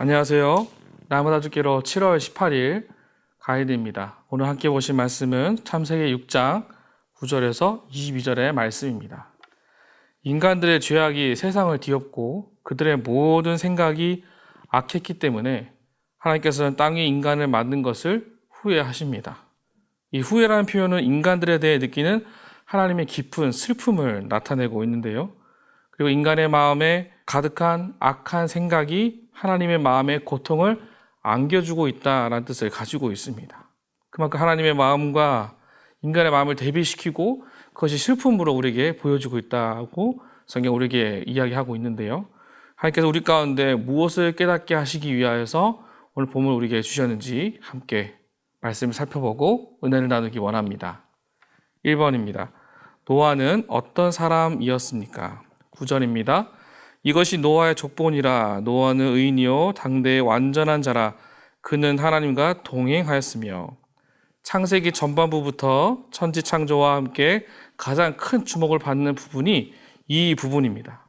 안녕하세요. 날마다 죽기로 7월 18일 가이드입니다. 오늘 함께 보실 말씀은 창세기 6장 9절에서 22절의 말씀입니다. 인간들의 죄악이 세상을 뒤엎고 그들의 모든 생각이 악했기 때문에 하나님께서는 땅에 인간을 만든 것을 후회하십니다. 이 후회라는 표현은 인간들에 대해 느끼는 하나님의 깊은 슬픔을 나타내고 있는데요. 그리고 인간의 마음에 가득한 악한 생각이 하나님의 마음에 고통을 안겨주고 있다라는 뜻을 가지고 있습니다. 그만큼 하나님의 마음과 인간의 마음을 대비시키고 그것이 슬픔으로 우리에게 보여주고 있다고 성경 우리에게 이야기하고 있는데요. 하나님께서 우리 가운데 무엇을 깨닫게 하시기 위하여서 오늘 본문을 우리에게 주셨는지 함께 말씀을 살펴보고 은혜를 나누기 원합니다. 1번입니다. 노아는 어떤 사람이었습니까? 9절입니다. 이것이 노아의 족본이라. 노아는 의인이요 당대의 완전한 자라. 그는 하나님과 동행하였으며. 창세기 전반부부터 천지 창조와 함께 가장 큰 주목을 받는 부분이 이 부분입니다.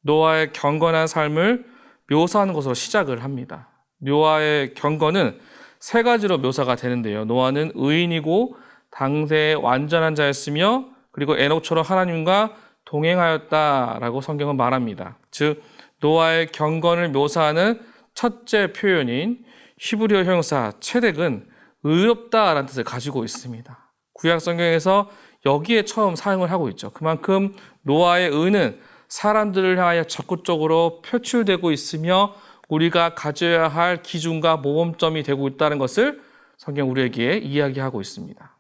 노아의 경건한 삶을 묘사하는 것으로 시작을 합니다. 노아의 경건은 세 가지로 묘사가 되는데요. 노아는 의인이고 당대의 완전한 자였으며 그리고 에녹처럼 하나님과 동행하였다라고 성경은 말합니다. 즉 노아의 경건을 묘사하는 첫째 표현인 히브리어 형용사 체덱은 의롭다라는 뜻을 가지고 있습니다. 구약 성경에서 여기에 처음 사용을 하고 있죠. 그만큼 노아의 의는 사람들을 향하여 적극적으로 표출되고 있으며 우리가 가져야 할 기준과 모범점이 되고 있다는 것을 성경 우리에게 이야기하고 있습니다.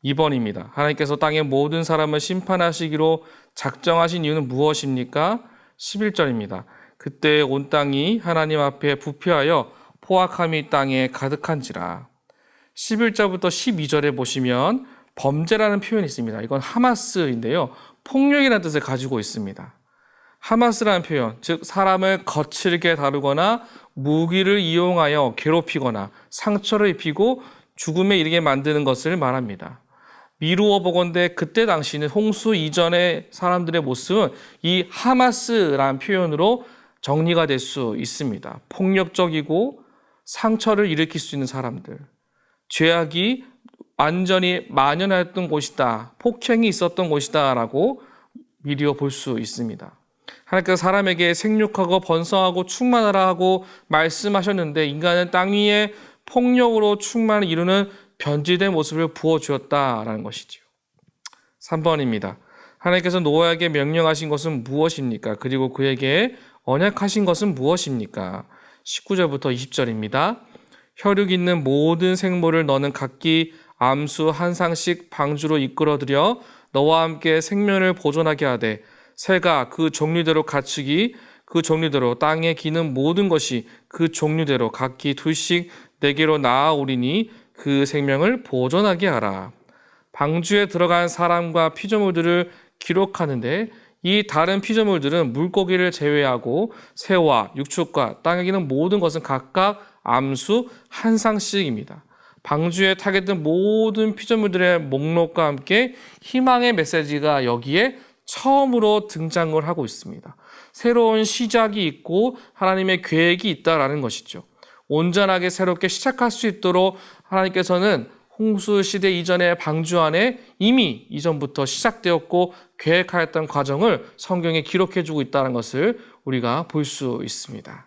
2번입니다. 하나님께서 땅의 모든 사람을 심판하시기로 작정하신 이유는 무엇입니까? 11절입니다. 그때 온 땅이 하나님 앞에 부패하여 포악함이 땅에 가득한지라. 11절부터 12절에 보시면 범죄라는 표현이 있습니다. 이건 하마스인데요. 폭력이라는 뜻을 가지고 있습니다. 하마스라는 표현, 즉 사람을 거칠게 다루거나 무기를 이용하여 괴롭히거나 상처를 입히고 죽음에 이르게 만드는 것을 말합니다. 미루어 보건대 그때 당시는 홍수 이전의 사람들의 모습은 이 하마스라는 표현으로 정리가 될 수 있습니다. 폭력적이고 상처를 일으킬 수 있는 사람들, 죄악이 완전히 만연하였던 곳이다, 폭행이 있었던 곳이다 라고 미루어 볼 수 있습니다. 하나님께서 사람에게 생육하고 번성하고 충만하라 하고 말씀하셨는데 인간은 땅 위에 폭력으로 충만을 이루는 변질된 모습을 부어주었다라는 것이죠. 3번입니다. 하나님께서 노아에게 명령하신 것은 무엇입니까? 그리고 그에게 언약하신 것은 무엇입니까? 19절부터 20절입니다. 혈육 있는 모든 생물을 너는 각기 암수 한 쌍씩 방주로 이끌어들여 너와 함께 생명을 보존하게 하되 새가 그 종류대로 가축이 그 종류대로 땅에 기는 모든 것이 그 종류대로 각기 둘씩 내게로 나아오리니 그 생명을 보존하게 하라. 방주에 들어간 사람과 피조물들을 기록하는데 이 다른 피조물들은 물고기를 제외하고 새와 육축과 땅에 기는 모든 것은 각각 암수 한 쌍씩입니다. 방주에 타게 된 모든 피조물들의 목록과 함께 희망의 메시지가 여기에 처음으로 등장을 하고 있습니다. 새로운 시작이 있고 하나님의 계획이 있다라는 것이죠. 온전하게 새롭게 시작할 수 있도록 하나님께서는 홍수 시대 이전의 방주 안에 이미 이전부터 시작되었고 계획하였던 과정을 성경에 기록해주고 있다는 것을 우리가 볼 수 있습니다.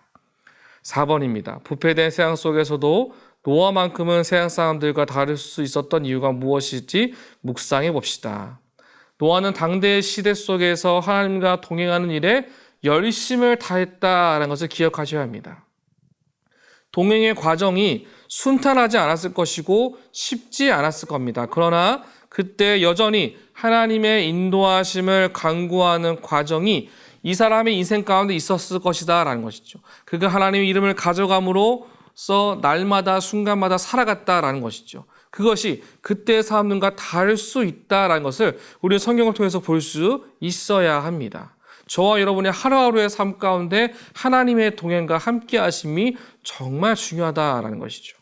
4번입니다. 부패된 세상 속에서도 노아만큼은 세상 사람들과 다를 수 있었던 이유가 무엇일지 묵상해 봅시다. 노아는 당대의 시대 속에서 하나님과 동행하는 일에 열심을 다했다는 것을 기억하셔야 합니다. 동행의 과정이 순탄하지 않았을 것이고 쉽지 않았을 겁니다. 그러나 그때 여전히 하나님의 인도하심을 간구하는 과정이 이 사람의 인생 가운데 있었을 것이다 라는 것이죠. 그가 하나님의 이름을 가져감으로써 날마다 순간마다 살아갔다라는 것이죠. 그것이 그때의 사람들과 다를 수 있다라는 것을 우리는 성경을 통해서 볼 수 있어야 합니다. 저와 여러분의 하루하루의 삶 가운데 하나님의 동행과 함께 하심이 정말 중요하다라는 것이죠.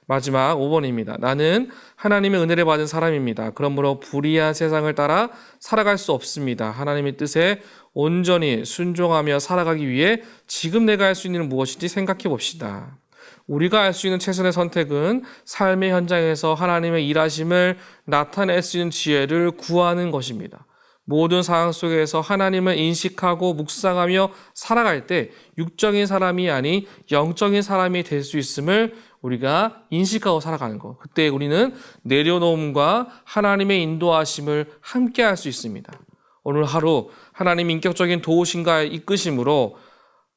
마지막 5번입니다. 나는 하나님의 은혜를 받은 사람입니다. 그러므로 불의한 세상을 따라 살아갈 수 없습니다. 하나님의 뜻에 온전히 순종하며 살아가기 위해 지금 내가 할 수 있는 일은 무엇인지 생각해 봅시다. 우리가 할 수 있는 최선의 선택은 삶의 현장에서 하나님의 일하심을 나타낼 수 있는 지혜를 구하는 것입니다. 모든 상황 속에서 하나님을 인식하고 묵상하며 살아갈 때 육적인 사람이 아닌 영적인 사람이 될 수 있음을 우리가 인식하고 살아가는 것. 그때 우리는 내려놓음과 하나님의 인도하심을 함께 할 수 있습니다. 오늘 하루 하나님 인격적인 도우심과 이끄심으로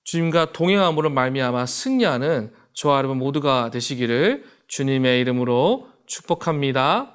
주님과 동행함으로 말미암아 승리하는 저와 여러분 모두가 되시기를 주님의 이름으로 축복합니다.